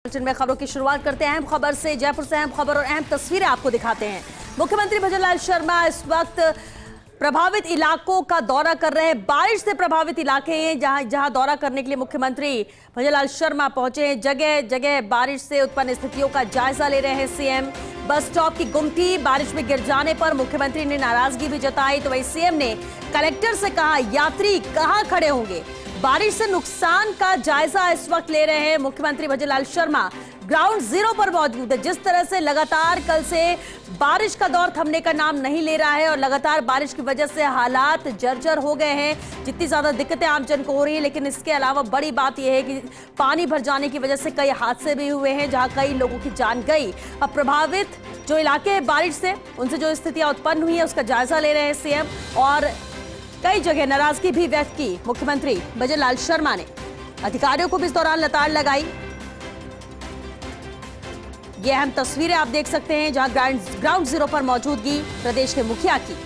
Bulletin में खबरों की शुरुआत करते हैं। अहम खबर से, जयपुर से अहम खबर और अहम तस्वीरें आपको दिखाते हैं। मुख्यमंत्री भजनलाल शर्मा इस वक्त प्रभावित इलाकों का दौरा कर रहे हैं। बारिश से प्रभावित इलाके हैं जहां दौरा करने के लिए मुख्यमंत्री भजनलाल शर्मा पहुंचे हैं। जगह जगह बारिश से उत्पन्न स्थितियों का जायजा ले रहे हैं सीएम। बस स्टॉप की गुमटी बारिश में गिर जाने पर मुख्यमंत्री ने नाराजगी भी जताई, तो वही सीएम ने कलेक्टर से कहा यात्री कहां खड़े होंगे। बारिश से नुकसान का जायजा इस वक्त ले रहे हैं मुख्यमंत्री भजनलाल शर्मा। ग्राउंड जीरो पर मौजूद है। जिस तरह से लगातार कल से बारिश का दौर थमने का नाम नहीं ले रहा है और लगातार बारिश की वजह से हालात जर्जर हो गए हैं। जितनी ज्यादा दिक्कतें आमजन को हो रही है, लेकिन इसके अलावा बड़ी बात यह है कि पानी भर जाने की वजह से कई हादसे भी हुए हैं जहां कई लोगों की जान गई। अब प्रभावित जो इलाके हैं बारिश से, उनसे जो स्थितियां उत्पन्न हुई है उसका जायजा ले रहे हैं सीएम। और कई जगह नाराजगी भी व्यक्त की मुख्यमंत्री भजनलाल शर्मा ने। अधिकारियों को भी इस दौरान लताड़ लगाई। ये अहम तस्वीरें आप देख सकते हैं जहां ग्राउंड जीरो पर मौजूदगी प्रदेश के मुखिया की।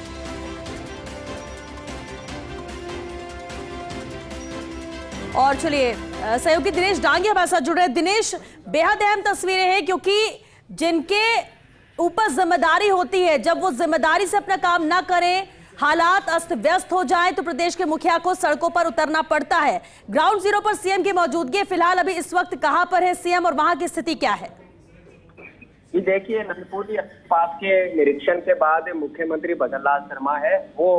और चलिए सहयोगी दिनेश डांगी हमारे साथ जुड़ रहे हैं। दिनेश, बेहद अहम तस्वीरें हैं क्योंकि जिनके ऊपर जिम्मेदारी होती है, जब वो जिम्मेदारी से अपना काम ना करें, हालात अस्त व्यस्त हो जाए, तो प्रदेश के मुखिया को सड़कों पर उतरना पड़ता है। ग्राउंड जीरो पर सीएम की मौजूदगी फिलहाल अभी इस वक्त कहां पर है सीएम और वहां की स्थिति क्या है? ये देखिए, नंदपुरी पास के निरीक्षण के बाद मुख्यमंत्री भजनलाल शर्मा है वो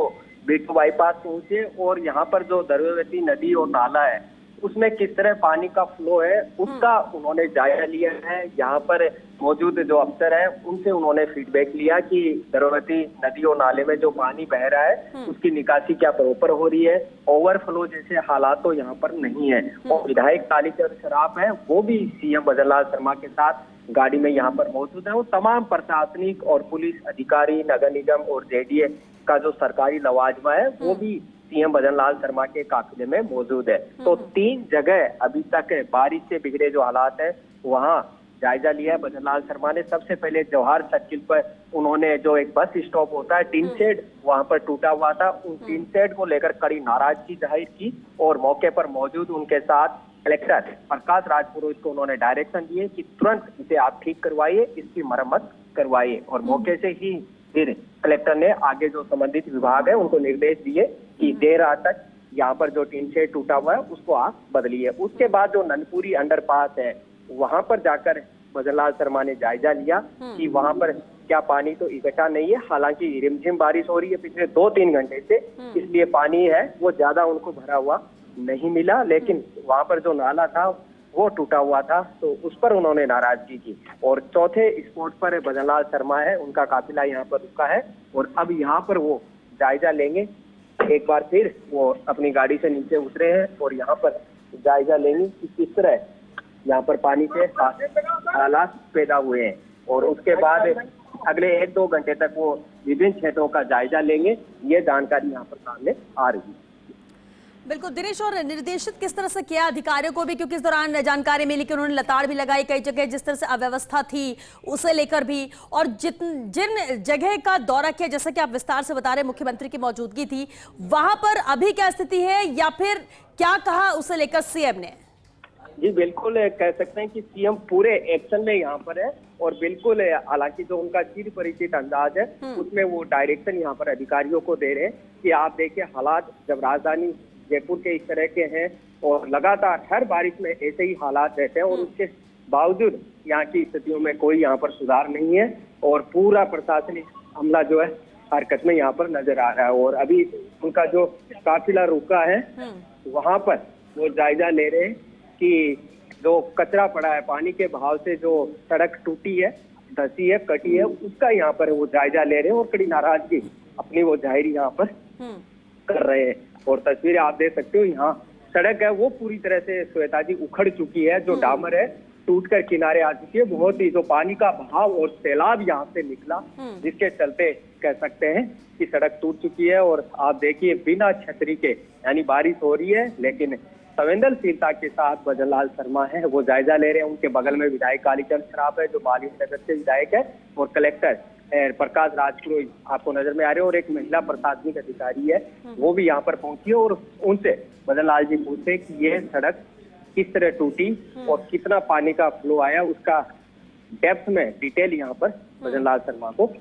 बीटू बाईपास पहुंचे और यहाँ पर जो द्रव्यवती नदी और नाला है उसमें किस तरह पानी का फ्लो है उसका उन्होंने जायजा लिया है। यहाँ पर मौजूद जो अफसर है उनसे उन्होंने फीडबैक लिया कि द्रव्यवती नदी और नाले में जो पानी बह रहा है उसकी निकासी क्या प्रॉपर हो रही है। ओवरफ्लो जैसे हालात तो यहाँ पर नहीं है। और विधायक कालीचरण सराफ है वो भी सीएम भजनलाल शर्मा के साथ गाड़ी में यहाँ पर मौजूद है। वो तमाम प्रशासनिक और पुलिस अधिकारी, नगर निगम और जेडीए का जो सरकारी लवाजमा है वो भी सीएम भजनलाल शर्मा के काफिले में मौजूद है। तो 3 जगह अभी तक बारिश से बिगड़े जो हालात है वहाँ जायजा लिया है भजनलाल शर्मा ने। सबसे पहले जवाहर सर्किल पर उन्होंने जो एक बस स्टॉप होता है, टीन शेड वहां पर टूटा हुआ था, उन टीन शेड को लेकर कड़ी नाराजगी जाहिर की और मौके पर मौजूद उनके साथ कलेक्टर प्रकाश राजपुरोहित को उन्होंने डायरेक्शन दिए कि तुरंत इसे आप ठीक करवाइए, इसकी मरम्मत करवाइए। और मौके से ही फिर कलेक्टर ने आगे जो संबंधित विभाग है उनको निर्देश दिए कि देर रात तक यहाँ पर जो टीन शेड टूटा हुआ है उसको आप बदलिए। उसके बाद जो ननपुरी अंडरपास है वहां पर जाकर भजनलाल शर्मा ने जायजा लिया कि वहां पर क्या पानी तो इकट्ठा नहीं है। हालांकि रिमझिम बारिश हो रही है पिछले 2-3 घंटे से, इसलिए पानी है वो ज्यादा उनको भरा हुआ नहीं मिला, लेकिन वहां पर जो नाला था वो टूटा हुआ था तो उस पर उन्होंने नाराजगी की। और चौथे स्पॉट पर भजनलाल शर्मा है, उनका काफिला यहाँ पर रुका है और अब यहाँ पर वो जायजा लेंगे। एक बार फिर वो अपनी गाड़ी से नीचे उतरे हैं और यहाँ पर जायजा लेंगे कि किस तरह यहाँ पर पानी के हालात पैदा हुए हैं। और उसके बाद अगले 1-2 घंटे तक वो विभिन्न क्षेत्रों का जायजा लेंगे। ये जानकारी यहाँ पर सामने आ रही है। बिल्कुल दिनेश, और निर्देशित किस तरह से किया अधिकारियों को भी, क्योंकि इस दौरान जानकारी मिली कि उन्होंने लताड़ भी लगाई कई जगह, जिस तरह से अव्यवस्था थी उसे लेकर भी। और जिन जगह का दौरा किया, जैसा कि आप विस्तार से बता रहे मुख्यमंत्री की मौजूदगी थी, वहां पर अभी क्या स्थिति है या फिर क्या कहा उसे लेकर सीएम ने? जी बिल्कुल, कह सकते हैं कि सीएम पूरे एक्शन में यहाँ पर है और बिल्कुल हालांकि जो उनका चिर परिचित अंदाज है उसमें वो डायरेक्शन यहाँ पर अधिकारियों को दे रहे हैं कि आप देखिए हालात जब राजधानी जयपुर के इस तरह के हैं और लगातार हर बारिश में ऐसे ही हालात रहते हैं और उसके बावजूद यहाँ की स्थितियों में कोई यहाँ पर सुधार नहीं है और पूरा प्रशासनिक अमला जो है हरकत में यहाँ पर नजर आ रहा है। और अभी उनका जो काफिला रुका है वहां पर वो जायजा ले रहे हैं कि जो कचरा पड़ा है, पानी के बहाव से जो सड़क टूटी है, धसी है, कटी है, उसका यहाँ पर वो जायजा ले रहे हैं और कड़ी नाराजगी अपनी वो जाहिर यहाँ पर कर रहे हैं। और तस्वीरें आप देख सकते हो, यहाँ सड़क है वो पूरी तरह से श्वेता जी उखड़ चुकी है, जो डामर है टूटकर किनारे आ चुकी है। बहुत ही जो पानी का बहाव और सैलाब यहाँ से निकला जिसके चलते कह सकते हैं कि सड़क टूट चुकी है। और आप देखिए बिना छतरी के, यानी बारिश हो रही है लेकिन संवेदनशीलता के साथ भजनलाल शर्मा है वो जायजा ले रहे हैं। उनके बगल में विधायक कालीचरण सराफ है जो मालवीय नगर से विधायक है और कलेक्टर प्रकाश राजपुरोहित आपको नजर में आ रहे हैं और एक महिला प्रशासनिक अधिकारी है वो भी यहाँ पर पहुंची है और उनसे भजनलाल जी पूछे कि ये सड़क किस तरह टूटी और कितना पानी का फ्लो आया, उसका डेप्थ में डिटेल यहाँ पर भजन लाल शर्मा को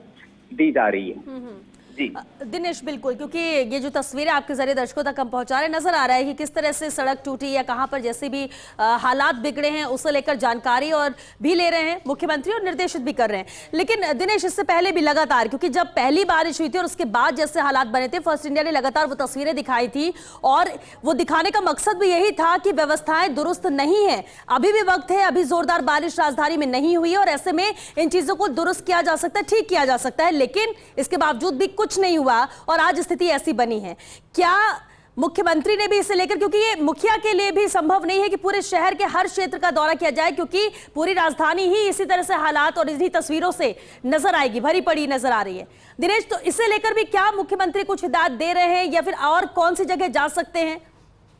दी जा रही है। जी दिनेश, बिल्कुल, क्योंकि ये जो तस्वीरें आपके जरिए दर्शकों तक हम पहुंचा रहे, नजर आ रहा है कि किस तरह से सड़क टूटी या कहां पर जैसे भी हालात बिगड़े हैं उसे लेकर जानकारी और भी ले रहे हैं मुख्यमंत्री और निर्देशित भी कर रहे हैं। लेकिन दिनेश, इससे पहले भी लगातार, क्योंकि जब पहली बारिश हुई थी और उसके बाद जैसे हालात बने थे, फर्स्ट इंडिया ने लगातार वो तस्वीरें दिखाई थी और वो दिखाने का मकसद भी यही था कि व्यवस्थाएं दुरुस्त नहीं है, अभी भी वक्त है, अभी जोरदार बारिश राजधानी में नहीं हुई है और ऐसे में इन चीजों को दुरुस्त किया जा सकता है, ठीक किया जा सकता है। लेकिन इसके बावजूद भी कुछ नहीं हुआ और आज स्थिति ऐसी बनी है। क्या मुख्यमंत्री ने भी इसे लेकर, क्योंकि ये मुखिया के लिए भी संभव नहीं है कि पूरे शहर के हर क्षेत्र का दौरा किया जाए, क्योंकि पूरी राजधानी ही इसी तरह से हालात और इन्हीं तस्वीरों से नजर आएगी, भरी पड़ी नजर आ रही है। दिनेश, तो इसे लेकर भी क्या मुख्यमंत्री कुछ हिदायत दे रहे हैं या फिर और कौन सी जगह जा सकते हैं?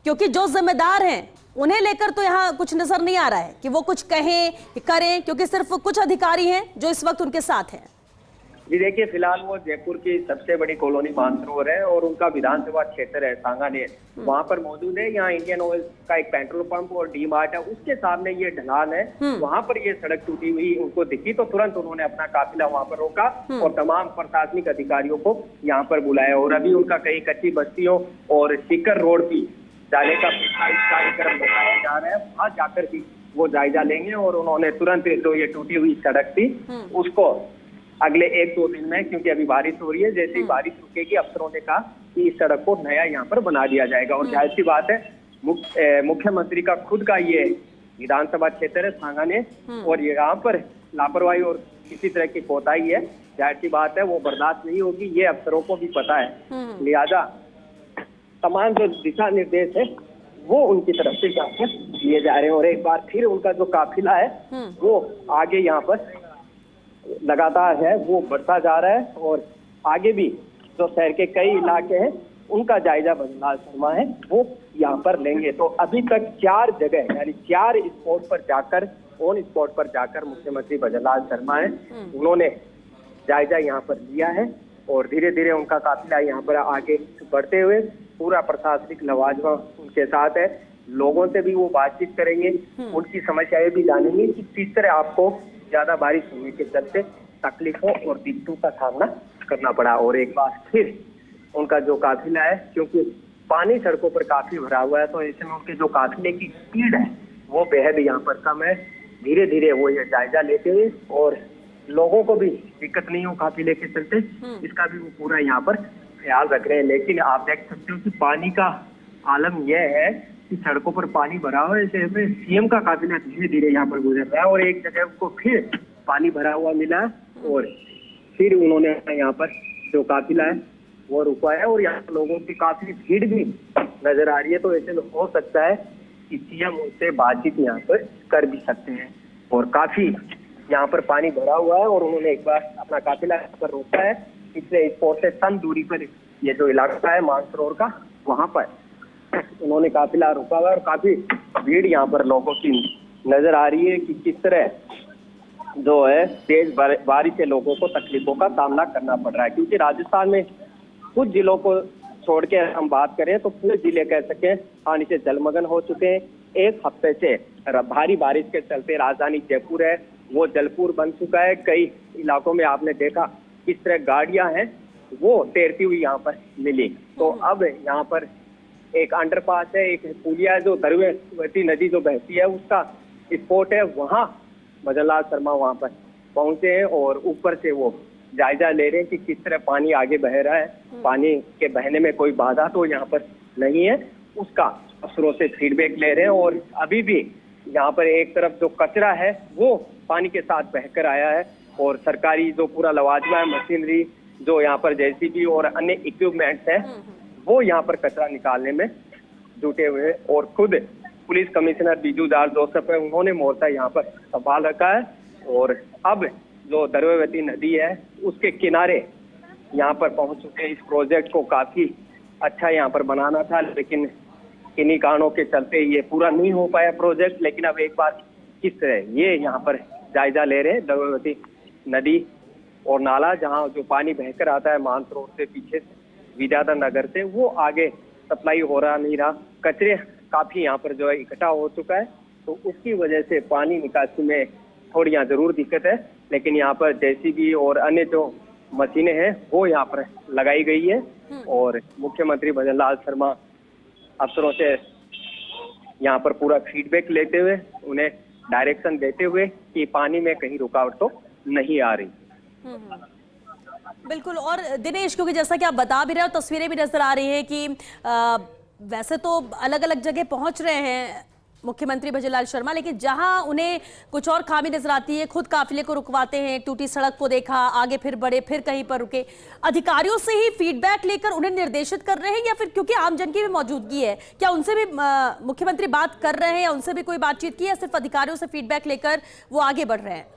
क्योंकि जो जिम्मेदार हैं उन्हें लेकर तो यहाँ कुछ नजर नहीं आ रहा है कि वो कुछ कहें करें, क्योंकि सिर्फ कुछ अधिकारी हैं जो इस वक्त उनके साथ हैं। जी देखिए, फिलहाल वो जयपुर की सबसे बड़ी कॉलोनी मानसरोवर है और उनका विधानसभा क्षेत्र है सांगानेर, वहाँ पर मौजूद है। यहाँ इंडियन ऑयल का एक पेट्रोल पंप और डी मार्ट है, उसके सामने ये ढलान है, वहाँ पर ये सड़क टूटी हुई उनको दिखी तो तुरंत उन्होंने अपना काफिला वहाँ पर रोका और तमाम प्रशासनिक अधिकारियों को यहाँ पर बुलाया और अभी उनका कई कच्ची बस्तियों और सीकर रोड की जाने का कार्यक्रम बताया जा रहा है। वहाँ जाकर भी वो जायजा लेंगे और उन्होंने तुरंत जो ये टूटी हुई सड़क थी उसको अगले 1-2 दिन में, क्योंकि अभी बारिश हो रही है, जैसे ही बारिश रुकेगी अफसरों ने कहा कि इस सड़क को नया यहाँ पर बना दिया जाएगा। और जाहिर सी बात है मुख्यमंत्री का खुद का ये विधानसभा क्षेत्र है सांगानेर और यहाँ पर लापरवाही और किसी तरह की कोताही है, जाहिर सी बात है वो बर्दाश्त नहीं होगी, ये अफसरों को भी पता है। लिहाजा तमाम जो दिशा निर्देश है वो उनकी तरफ से यहाँ पर दिए जा रहे हैं और एक बार फिर उनका जो काफिला है वो आगे यहाँ पर लगातार है वो बढ़ता जा रहा है और आगे भी जो शहर के कई इलाके हैं उनका जायजा भजन लाल शर्मा है वो यहाँ पर लेंगे। तो अभी तक 4 जगह यानी 4 स्पॉट पर जाकर ऑन स्पॉट पर जाकर मुख्यमंत्री भजन लाल शर्मा है उन्होंने जायजा यहाँ पर लिया है और धीरे धीरे उनका काफिला यहाँ पर आगे बढ़ते हुए पूरा प्रशासनिक लवाजमा उनके साथ है। लोगों से भी वो बातचीत करेंगे, उनकी समस्याएं भी जानेंगे कि किस तरह आपको ज्यादा बारिश होने के चलते तकलीफों और दिक्कतों का सामना करना पड़ा। और एक बार फिर उनका जो काफिला है, क्योंकि पानी सड़कों पर काफी भरा हुआ है तो ऐसे में उनके जो काफिले की स्पीड है वो बेहद यहाँ पर कम है। धीरे धीरे वो ये जायजा लेते हुए और लोगों को भी दिक्कत नहीं हो काफिले के चलते, इसका भी वो पूरा यहाँ पर ख्याल रख रहे हैं। लेकिन आप देख सकते हो कि पानी का आलम यह है कि सड़कों पर पानी भरा हुआ है, ऐसे में सीएम का काफिला धीरे धीरे यहाँ पर गुजर रहा है और एक जगह उनको फिर पानी भरा हुआ मिला और फिर उन्होंने यहाँ पर जो काफिला है वो रुकवाया और यहाँ लोगों की काफी भीड़ भी नजर आ रही है। तो ऐसे में हो सकता है कि सीएम उनसे बातचीत यहाँ पर कर भी सकते हैं और काफी यहाँ पर पानी भरा हुआ है और उन्होंने एक बार अपना काफिला यहाँ पर रोका है। पिछले स्पॉट से कम दूरी पर ये जो इलाका है मानसरोवर का, वहाँ पर उन्होंने काफिला रोका हुआ है और काफी भीड़ यहाँ पर लोगों की नजर आ रही है कि किस तरह जो है तेज बारिश से लोगों को तकलीफों का सामना करना पड़ रहा है। क्योंकि राजस्थान में कुछ जिलों को छोड़ के हम बात करें तो पूरे जिले कह सकें पानी से जलमग्न हो चुके हैं। एक हफ्ते से भारी बारिश के चलते राजधानी जयपुर है वो जलपुर बन चुका है। कई इलाकों में आपने देखा किस तरह गाड़ियां हैं वो तैरती हुई यहाँ पर मिली। तो अब यहाँ पर एक अंडरपास है, एक पुलिया जो दरवेती नदी जो बहती है उसका स्पॉट है, वहाँ भजन लाल शर्मा वहाँ पर पहुंचे हैं और ऊपर से वो जायजा ले रहे हैं कि किस तरह पानी आगे बह रहा है, पानी के बहने में कोई बाधा तो यहाँ पर नहीं है, उसका अफसरों से फीडबैक ले रहे हैं। और अभी भी यहाँ पर एक तरफ जो कचरा है वो पानी के साथ बहकर आया है और सरकारी जो पूरा लवाजमा है, मशीनरी जो यहाँ पर जेसीबी और अन्य इक्विपमेंट्स है वो यहाँ पर कचरा निकालने में जुटे हुए हैं। और खुद पुलिस कमिश्नर बीजू दास जोसेफ है, उन्होंने मोर्चा यहाँ पर संभाल रखा है और अब जो दरवेती नदी है उसके किनारे यहाँ पर पहुंच चुके हैं। इस प्रोजेक्ट को काफी अच्छा यहाँ पर बनाना था लेकिन किन्हीं कारणों के चलते ये पूरा नहीं हो पाया प्रोजेक्ट। लेकिन अब एक बार किस तरह ये यहाँ पर जायजा ले रहे हैं दरवेती नदी और नाला जहाँ जो पानी बहकर आता है मानसरोवर से पीछे विद्याधर नगर से, वो आगे सप्लाई हो रहा नहीं रहा, कचरे काफी यहाँ पर जो है इकट्ठा हो चुका है, तो उसकी वजह से पानी निकासी में थोड़ी यहाँ जरूर दिक्कत है। लेकिन यहाँ पर जेसीबी और अन्य जो मशीनें हैं वो यहाँ पर लगाई गई है और मुख्यमंत्री भजनलाल शर्मा अफसरों से यहाँ पर पूरा फीडबैक लेते हुए, उन्हें डायरेक्शन देते हुए कि पानी में कहीं रुकावट तो नहीं आ रही। बिल्कुल। और दिनेश, क्योंकि जैसा कि आप बता भी रहे हो, तस्वीरें भी नजर आ रही है कि वैसे तो अलग अलग जगह पहुंच रहे हैं मुख्यमंत्री भजनलाल शर्मा, लेकिन जहां उन्हें कुछ और खामी नजर आती है, खुद काफिले को रुकवाते हैं, टूटी सड़क को देखा, आगे फिर बढ़े, फिर कहीं पर रुके। अधिकारियों से ही फीडबैक लेकर उन्हें निर्देशित कर रहे हैं या फिर क्योंकि आमजन की भी मौजूदगी है, क्या उनसे भी मुख्यमंत्री बात कर रहे हैं या उनसे भी कोई बातचीत की है, सिर्फ अधिकारियों से फीडबैक लेकर वो आगे बढ़ रहे हैं?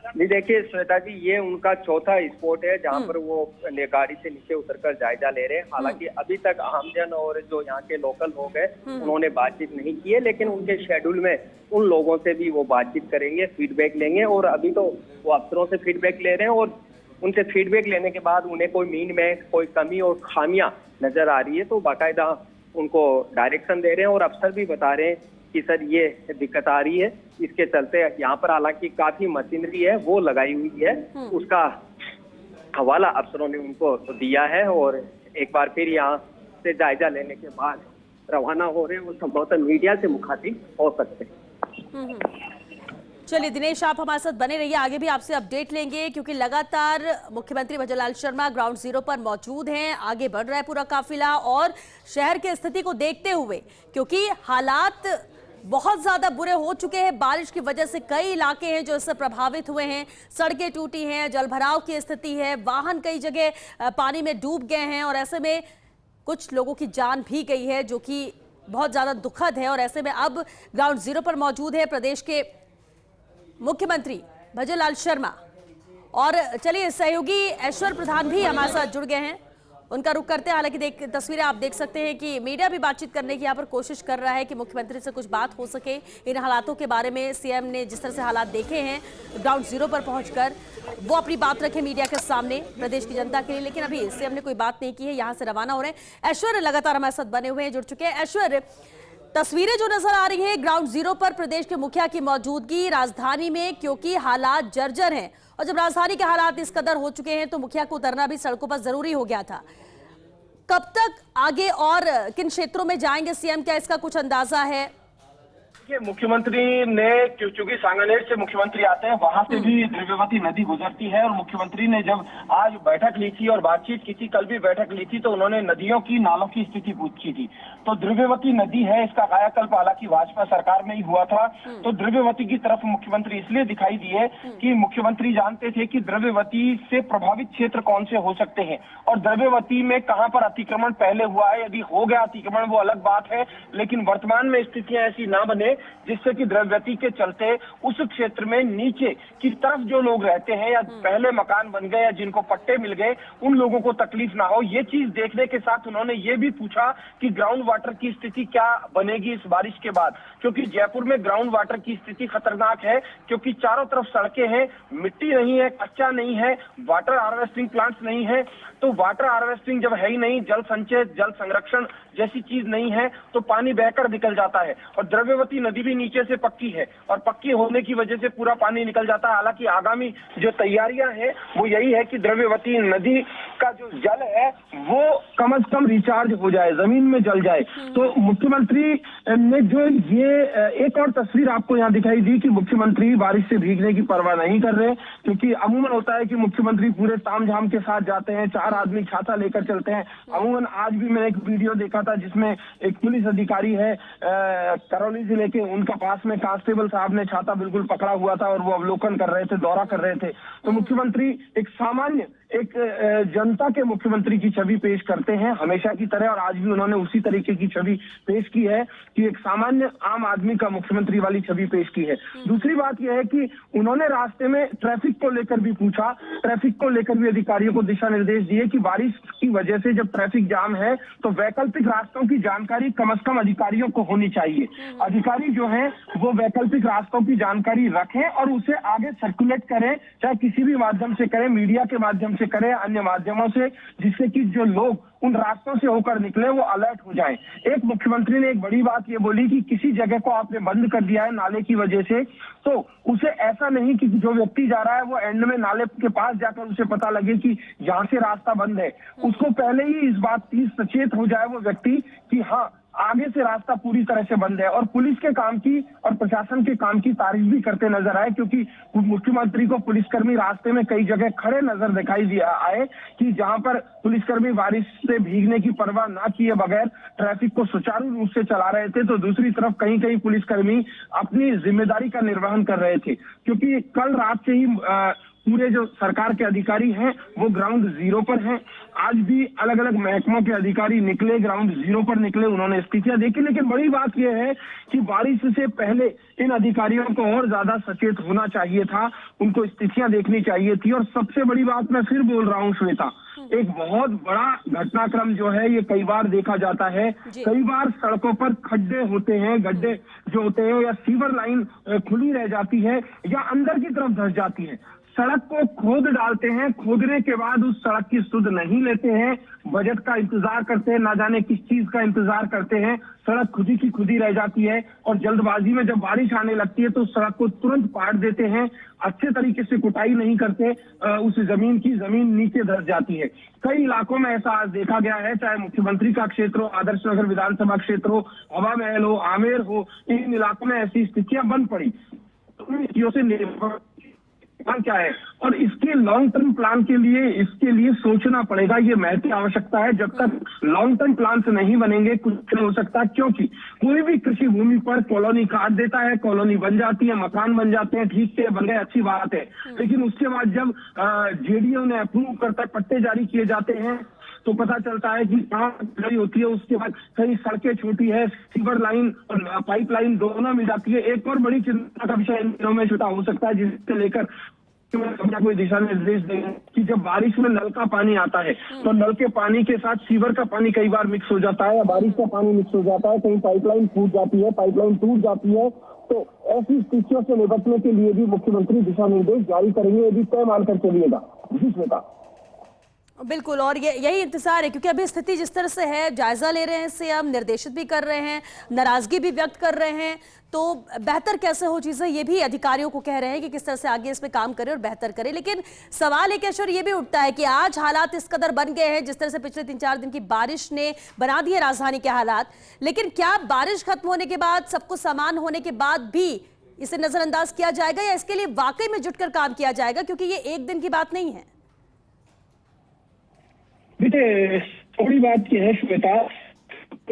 जी देखिए श्वेता जी, ये उनका चौथा स्पॉट है जहाँ पर वो गाड़ी से नीचे उतरकर जायजा ले रहे हैं। हालांकि अभी तक आमजन और जो यहाँ के लोकल लोग हैं उन्होंने बातचीत नहीं की है, लेकिन उनके शेड्यूल में उन लोगों से भी वो बातचीत करेंगे, फीडबैक लेंगे। और अभी तो वो अफसरों से फीडबैक ले रहे हैं और उनसे फीडबैक लेने के बाद उन्हें कोई मीन में कोई कमी और खामियां नजर आ रही है तो बाकायदा उनको डायरेक्शन दे रहे हैं और अफसर भी बता रहे हैं कि सर ये दिक्कत आ रही है, इसके चलते यहाँ पर हालांकि काफी मशीनरी है वो लगाई हुई है, उसका हवाला अफसरों ने उनको दिया है और एक बार फिर यहाँ से जायजा लेने के बाद रवाना हो रहे हैं, वो संभवतः मीडिया से मुखातिब हो सकते हैं। चलिए दिनेश, आप हमारे साथ बने रहिए, आगे भी आपसे अपडेट लेंगे क्योंकि लगातार मुख्यमंत्री भजनलाल शर्मा ग्राउंड जीरो पर मौजूद हैं, आगे बढ़ रहा है पूरा काफिला। और शहर की स्थिति को देखते हुए, क्योंकि हालात बहुत ज्यादा बुरे हो चुके हैं, बारिश की वजह से कई इलाके हैं जो इससे प्रभावित हुए हैं, सड़कें टूटी हैं, जलभराव की स्थिति है, वाहन कई जगह पानी में डूब गए हैं और ऐसे में कुछ लोगों की जान भी गई है जो कि बहुत ज्यादा दुखद है। और ऐसे में अब ग्राउंड जीरो पर मौजूद है प्रदेश के मुख्यमंत्री भजनलाल शर्मा। और चलिए सहयोगी ऐश्वर्य प्रधान भी हमारे साथ जुड़ गए हैं, उनका रुख करते हैं। हालांकि तस्वीरें आप देख सकते हैं कि मीडिया भी बातचीत करने की यहाँ पर कोशिश कर रहा है कि मुख्यमंत्री से कुछ बात हो सके इन हालातों के बारे में। सीएम ने जिस तरह से हालात देखे हैं ग्राउंड जीरो पर पहुंचकर, वो अपनी बात रखे मीडिया के सामने प्रदेश की जनता के लिए, लेकिन अभी सीएम ने कोई बात नहीं की है। यहाँ से रवाना हो रहे हैं। ऐश्वर्य लगातार हमारे साथ बने हुए हैं, जुड़ चुके हैं। ऐश्वर्य, तस्वीरें जो नजर आ रही है ग्राउंड जीरो पर प्रदेश के मुखिया की मौजूदगी राजधानी में, क्योंकि हालात जर्जर हैं और जब राजधानी के हालात इस कदर हो चुके हैं तो मुखिया को उतरना भी सड़कों पर जरूरी हो गया था। कब तक आगे और किन क्षेत्रों में जाएंगे सीएम, क्या इसका कुछ अंदाजा है? मुख्यमंत्री ने, क्योंकि सांगानेर से मुख्यमंत्री आते हैं, वहां से भी द्रव्यवती नदी गुजरती है और मुख्यमंत्री ने जब आज बैठक ली थी और बातचीत की थी, कल भी बैठक ली थी, तो उन्होंने नदियों की, नालों की स्थिति पूछी थी। तो द्रव्यवती नदी है, इसका कायाकल्प हालांकि भाजपा सरकार में ही हुआ था। तो द्रव्यवती की तरफ मुख्यमंत्री इसलिए दिखाई दिए कि मुख्यमंत्री जानते थे कि द्रव्यवती से प्रभावित क्षेत्र कौन से हो सकते हैं और द्रव्यवती में कहां पर अतिक्रमण पहले हुआ है। यदि हो गया अतिक्रमण वो अलग बात है, लेकिन वर्तमान में स्थितियां ऐसी ना बने जिससे कि द्रव्यवती के चलते उस क्षेत्र में नीचे की तरफ जो लोग रहते हैं या पहले मकान बन गए या जिनको पट्टे मिल गए, उन लोगों को तकलीफ ना हो। ये चीज देखने के साथ उन्होंने ये भी पूछा कि ग्राउंड वाटर की स्थिति क्या बनेगी इस बारिश के बाद, क्योंकि जयपुर में ग्राउंड वाटर की स्थिति खतरनाक है, क्योंकि चारों तरफ सड़कें हैं, मिट्टी नहीं है, कच्चा नहीं है, वाटर हार्वेस्टिंग प्लांट्स नहीं है। तो वाटर हार्वेस्टिंग जब है ही नहीं, जल संचय, जल संरक्षण जैसी चीज नहीं है, तो पानी बहकर निकल जाता है। और द्रव्यवती नदी भी नीचे से पक्की है और पक्की होने की वजह से पूरा पानी निकल जाता है। हालांकि आगामी जो तैयारियां हैं वो यही है कि द्रव्यवती नदी का जो जल है वो कम से कम रिचार्ज हो जाए, जमीन में जल जाए। तो मुख्यमंत्री ने जो ये एक और तस्वीर आपको यहाँ दिखाई दी कि मुख्यमंत्री बारिश से भीगने की परवाह नहीं कर रहे, क्योंकि अमूमन होता है कि मुख्यमंत्री पूरे तामझाम के साथ जाते हैं, 4 आदमी छाता लेकर चलते हैं। अमूमन आज भी मैंने एक वीडियो देखा था जिसमें एक पुलिस अधिकारी है करौली जिले के, उनका पास में कांस्टेबल साहब ने छाता बिल्कुल पकड़ा हुआ था और वो अवलोकन कर रहे थे, दौरा कर रहे थे। तो मुख्यमंत्री एक सामान्य एक जनता के मुख्यमंत्री की छवि पेश करते हैं हमेशा की तरह, और आज भी उन्होंने उसी तरीके की छवि पेश की है कि एक सामान्य आम आदमी का मुख्यमंत्री वाली छवि पेश की है। दूसरी बात यह है कि उन्होंने रास्ते में ट्रैफिक को लेकर भी पूछा, ट्रैफिक को लेकर भी अधिकारियों को दिशा निर्देश दिए कि बारिश की वजह से जब ट्रैफिक जाम है तो वैकल्पिक रास्तों की जानकारी कम से कम अधिकारियों को होनी चाहिए। अधिकारी जो है वो वैकल्पिक रास्तों की जानकारी रखें और उसे आगे सर्कुलेट करें, चाहे किसी भी माध्यम से करें, मीडिया के माध्यम से करें, अन्य माध्यमों से, जिससे कि जो लोग उन रास्तों से होकर निकले वो अलर्ट हो जाएं। एक मुख्यमंत्री ने एक बड़ी बात ये बोली कि किसी जगह को आपने बंद कर दिया है नाले की वजह से, तो उसे ऐसा नहीं कि जो व्यक्ति जा रहा है वो एंड में नाले के पास जाकर उसे पता लगे कि यहाँ से रास्ता बंद है। उसको पहले ही इस बात की सचेत हो जाए वो व्यक्ति कि हाँ, आगे से रास्ता पूरी तरह से बंद है। और पुलिस के काम की और प्रशासन के काम की तारीफ भी करते नजर आए, क्योंकि मुख्यमंत्री को पुलिसकर्मी रास्ते में कई जगह खड़े नजर दिखाई आए कि जहां पर पुलिसकर्मी बारिश से भीगने की परवाह ना किए बगैर ट्रैफिक को सुचारू रूप से चला रहे थे, तो दूसरी तरफ कहीं कहीं पुलिसकर्मी अपनी जिम्मेदारी का निर्वहन कर रहे थे। क्योंकि कल रात से ही पूरे जो सरकार के अधिकारी हैं वो ग्राउंड जीरो पर हैं। आज भी अलग अलग महकमों के अधिकारी निकले, ग्राउंड जीरो पर निकले, उन्होंने स्थितियां देखी। लेकिन बड़ी बात यह है कि बारिश से पहले इन अधिकारियों को और ज्यादा सचेत होना चाहिए था, उनको स्थितियां देखनी चाहिए थी। और सबसे बड़ी बात मैं फिर बोल रहा हूं श्वेता, एक बहुत बड़ा घटनाक्रम जो है ये कई बार देखा जाता है। कई बार सड़कों पर खड्डे होते हैं, गड्ढे जो होते हैं, या सीवर लाइन खुली रह जाती है या अंदर की तरफ धंस जाती है। सड़क को खोद डालते हैं, खोदने के बाद उस सड़क की सुध नहीं लेते हैं, बजट का इंतजार करते हैं, ना जाने किस चीज का इंतजार करते हैं, सड़क खुदी की खुदी रह जाती है। और जल्दबाजी में जब बारिश आने लगती है तो उस सड़क को तुरंत पाट देते हैं, अच्छे तरीके से कुटाई नहीं करते, उस जमीन नीचे धंस जाती है। कई इलाकों में ऐसा आज देखा गया है, चाहे मुख्यमंत्री का क्षेत्र हो, आदर्श नगर विधानसभा क्षेत्र हो, हवा महल हो, आमेर हो, इन इलाकों में ऐसी स्थितियां बन पड़ी। तो से निर्भर क्या है, और इसके लॉन्ग टर्म प्लान के लिए इसके लिए सोचना पड़ेगा, ये महती आवश्यकता है। जब तक लॉन्ग टर्म प्लान से नहीं बनेंगे कुछ नहीं हो सकता। क्योंकि कोई भी कृषि भूमि पर कॉलोनी काट देता है, कॉलोनी बन जाती है, मकान बन जाते हैं, ठीक है, बन गए, अच्छी बात है। लेकिन उसके बाद जब जेडीओ ने अप्रूव करता है, पट्टे जारी किए जाते हैं, तो पता चलता है कि कहाँ होती है। उसके बाद कई सड़कें छोटी है, सीवर लाइन और पाइप लाइन दोनों मिल जाती है। एक और बड़ी चिंता का विषय इन दिनों में छोटा हो सकता है, जिससे लेकर कोई दिशा निर्देश देंगे कि जब बारिश में नल का पानी आता है तो नल के पानी के साथ सीवर का पानी कई बार मिक्स हो जाता है, या बारिश का पानी मिक्स हो जाता है, कहीं पाइपलाइन फूट जाती है, पाइपलाइन टूट जाती है। तो ऐसी स्थितियों से निपटने के लिए भी मुख्यमंत्री दिशा निर्देश जारी करेंगे, यदि तय मानकर चलिएगा। जी श्वेता, बिल्कुल, और यही इंतजार है, क्योंकि अभी स्थिति जिस तरह से है, जायजा ले रहे हैं सीएम, निर्देशित भी कर रहे हैं, नाराजगी भी व्यक्त कर रहे हैं, तो बेहतर कैसे हो चीजें, ये भी अधिकारियों को कह रहे हैं कि किस तरह से आगे इस पे काम करें और बेहतर करें। लेकिन सवाल एक ऐश्वर्य ये भी उठता है कि आज हालात इस कदर बन गए हैं, जिस तरह से पिछले 3-4 दिन की बारिश ने बना दिए राजधानी के हालात, लेकिन क्या बारिश खत्म होने के बाद, सब कुछ समान होने के बाद भी इसे नजरअंदाज किया जाएगा, या इसके लिए वाकई में जुटकर काम किया जाएगा, क्योंकि ये एक दिन की बात नहीं है? देखिए, थोड़ी बात यह है श्वेता,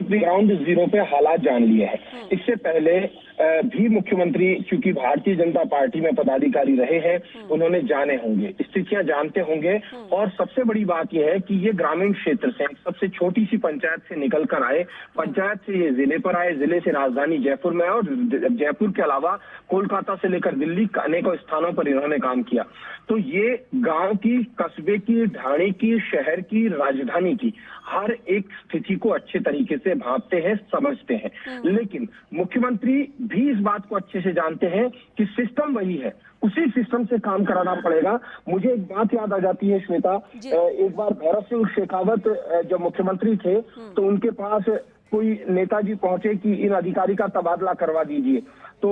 ग्राउंड जीरो पे हालात जान लिए हैं। इससे पहले भी मुख्यमंत्री चूंकि भारतीय जनता पार्टी में पदाधिकारी रहे हैं, उन्होंने जाने होंगे, स्थितियां जानते होंगे। और सबसे बड़ी बात यह है कि ये ग्रामीण क्षेत्र से, सबसे छोटी सी पंचायत से निकल कर आए, पंचायत से ये जिले पर आए, जिले से राजधानी जयपुर में, और जयपुर के अलावा कोलकाता से लेकर दिल्ली अनेकों स्थानों पर इन्होंने काम किया। तो ये गांव की, कस्बे की, ढाणी की, शहर की, राजधानी की हर एक स्थिति को अच्छे तरीके से भांपते हैं, समझते हैं। लेकिन मुख्यमंत्री भी इस बात को अच्छे से जानते हैं कि सिस्टम वही है, उसी सिस्टम से काम कराना पड़ेगा। मुझे एक बात याद आ जाती है श्वेता, एक बार भैरव सिंह शेखावत जब मुख्यमंत्री थे तो उनके पास कोई नेताजी पहुंचे कि इन अधिकारी का तबादला करवा दीजिए। तो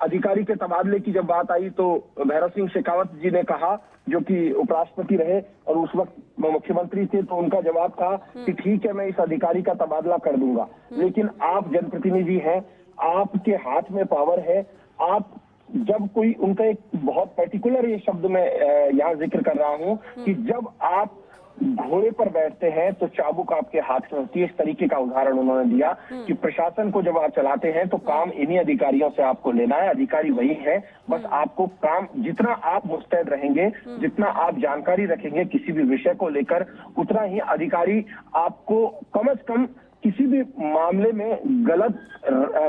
अधिकारी के तबादले की जब बात आई तो भैरव सिंह शेखावत जी ने कहा, जो कि उपराष्ट्रपति रहे और उस वक्त मुख्यमंत्री थे, तो उनका जवाब था कि ठीक है, मैं इस अधिकारी का तबादला कर दूंगा। लेकिन आप जनप्रतिनिधि हैं, आपके हाथ में पावर है। आप जब कोई, उनका एक बहुत पर्टिकुलर ये शब्द मैं यहाँ जिक्र कर रहा हूँ कि जब आप घोड़े पर बैठते हैं तो चाबुक आपके हाथ में होती है। इस तरीके का उदाहरण उन्होंने दिया कि प्रशासन को जब आप चलाते हैं तो काम इन्हीं अधिकारियों से आपको लेना है। अधिकारी वही है, बस आपको काम, जितना आप मुस्तैद रहेंगे, जितना आप जानकारी रखेंगे किसी भी विषय को लेकर, उतना ही अधिकारी आपको कम से कम किसी भी मामले में गलत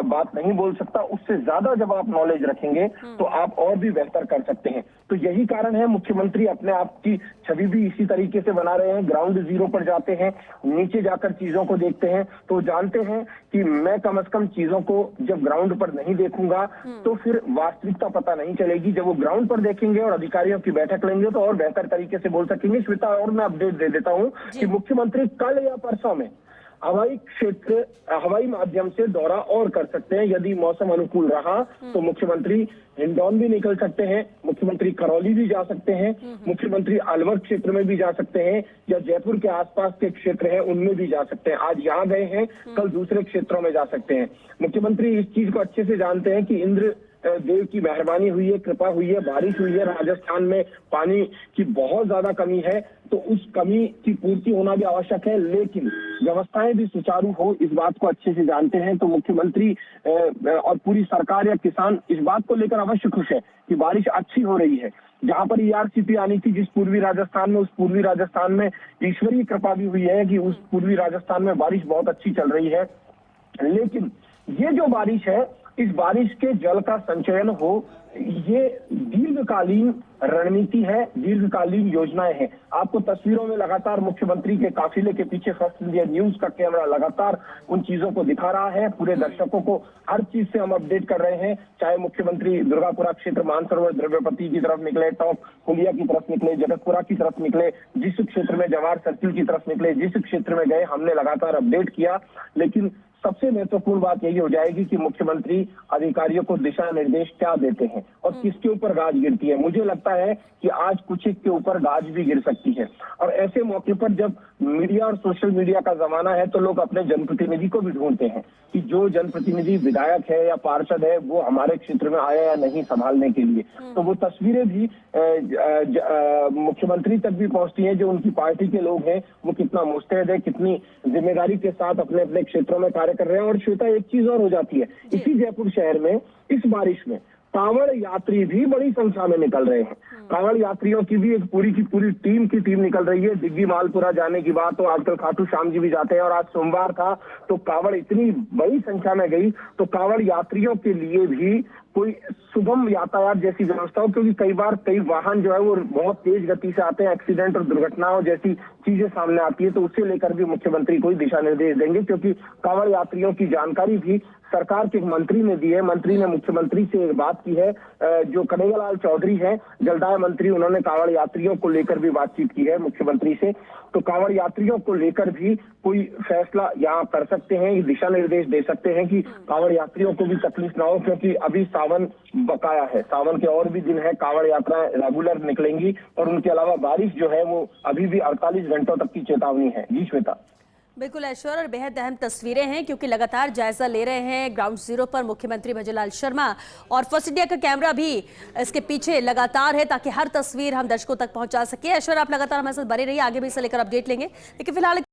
बात नहीं बोल सकता। उससे ज्यादा जब आप नॉलेज रखेंगे तो आप और भी बेहतर कर सकते हैं। तो यही कारण है मुख्यमंत्री अपने आप की छवि भी इसी तरीके से बना रहे हैं। ग्राउंड जीरो पर जाते हैं, नीचे जाकर चीजों को देखते हैं, तो जानते हैं कि मैं कम से कम चीजों को जब ग्राउंड पर नहीं देखूंगा तो फिर वास्तविकता पता नहीं चलेगी। जब वो ग्राउंड पर देखेंगे और अधिकारियों की बैठक लेंगे तो और बेहतर तरीके से बोल सकेंगे। श्वेता, और मैं अपडेट दे देता हूं कि मुख्यमंत्री कल या परसों में हवाई माध्यम से दौरा और कर सकते हैं। यदि मौसम अनुकूल रहा तो मुख्यमंत्री हिंडौन भी निकल सकते हैं, मुख्यमंत्री करौली भी जा सकते हैं, मुख्यमंत्री अलवर क्षेत्र में भी जा सकते हैं, या जयपुर के आसपास के क्षेत्र हैं उनमें भी जा सकते हैं। आज यहाँ गए हैं, कल दूसरे क्षेत्रों में जा सकते हैं। मुख्यमंत्री इस चीज को अच्छे से जानते हैं कि इंद्र देव की मेहरबानी हुई है, कृपा हुई है, बारिश हुई है। राजस्थान में पानी की बहुत ज्यादा कमी है, तो उस कमी की पूर्ति होना भी आवश्यक है, लेकिन व्यवस्थाएं भी सुचारू हो, इस बात को अच्छे से जानते हैं। तो मुख्यमंत्री और पूरी सरकार या किसान इस बात को लेकर अवश्य खुश है कि बारिश अच्छी हो रही है। जहां पर ERCP आनी थी जिस पूर्वी राजस्थान में, उस पूर्वी राजस्थान में ईश्वरीय कृपा भी हुई है कि उस पूर्वी राजस्थान में बारिश बहुत अच्छी चल रही है। लेकिन ये जो बारिश है, इस बारिश के जल का संचयन हो, ये दीर्घकालीन रणनीति है, दीर्घकालीन योजनाएं हैं। आपको तस्वीरों में लगातार मुख्यमंत्री के काफिले के पीछे फर्स्ट इंडिया न्यूज का कैमरा लगातार उन चीजों को दिखा रहा है। पूरे दर्शकों को हर चीज से हम अपडेट कर रहे हैं, चाहे मुख्यमंत्री दुर्गापुरा क्षेत्र मानसरोवर द्रव्यपति की तरफ निकले, टॉप हुलिया की तरफ निकले, जगतपुरा की तरफ निकले, जिस क्षेत्र में जवाहर सर्किल की तरफ निकले, जिस क्षेत्र में गए, हमने लगातार अपडेट किया। लेकिन सबसे महत्वपूर्ण बात यही हो जाएगी कि मुख्यमंत्री अधिकारियों को दिशा निर्देश क्या देते हैं और किसके ऊपर गाज गिरती है। मुझे लगता है कि आज कुछ एक के ऊपर गाज भी गिर सकती है, और ऐसे मौके पर जब मीडिया और सोशल मीडिया का जमाना है तो लोग अपने जनप्रतिनिधि को भी ढूंढते हैं कि जो जनप्रतिनिधि विधायक है या पार्षद है वो हमारे क्षेत्र में आया या नहीं संभालने के लिए। तो वो तस्वीरें भी मुख्यमंत्री तक भी पहुंचती हैं। जो उनकी पार्टी के लोग हैं वो कितना मुस्तैद है, कितनी जिम्मेदारी के साथ अपने अपने क्षेत्रों में कार्य कर रहे हैं। और श्वेता, एक चीज और हो जाती है, इसी जयपुर शहर में इस बारिश में कांवड़ यात्री भी बड़ी संख्या में निकल रहे हैं। कांवड़ यात्रियों की भी एक पूरी की पूरी टीम निकल रही है। दिग्गी मालपुरा जाने की बात हो, आजकल खाटू श्याम जी भी जाते हैं, और आज सोमवार था तो कांवड़ इतनी बड़ी संख्या में गई। तो कांवड़ यात्रियों के लिए भी कोई सुगम यातायात जैसी व्यवस्था हो, क्योंकि कई बार कई वाहन जो है वो बहुत तेज गति से आते हैं, एक्सीडेंट और दुर्घटनाओं जैसी चीजें सामने आती है। तो उससे लेकर भी मुख्यमंत्री कोई दिशा निर्देश देंगे, क्योंकि कांवड़ यात्रियों की जानकारी भी सरकार के एक मंत्री ने दी है। मंत्री ने मुख्यमंत्री से एक बात की है, जो कन्हैयालाल चौधरी है जलदाय मंत्री, उन्होंने कांवड़ यात्रियों को लेकर भी बातचीत की है मुख्यमंत्री से। तो कांवड़ यात्रियों को लेकर भी कोई फैसला यहाँ कर सकते हैं, दिशा निर्देश दे सकते हैं कि कांवड़ यात्रियों को भी तकलीफ ना हो, क्योंकि अभी सावन बकाया है, सावन के और भी दिन है, कांवड़ यात्राएं रेगुलर निकलेंगी। और उनके अलावा बारिश जो है वो अभी भी 48 घंटों तक की चेतावनी है। जी श्वेता। बिल्कुल ऐश्वर्य, और बेहद अहम तस्वीरें हैं क्योंकि लगातार जायजा ले रहे हैं ग्राउंड जीरो पर मुख्यमंत्री भजनलाल शर्मा, और फर्स्ट इंडिया का कैमरा भी इसके पीछे लगातार है ताकि हर तस्वीर हम दर्शकों तक पहुंचा सके। ऐश्वर्य, आप लगातार हमारे साथ बने रहिए, आगे भी इसे लेकर अपडेट लेंगे, लेकिन फिलहाल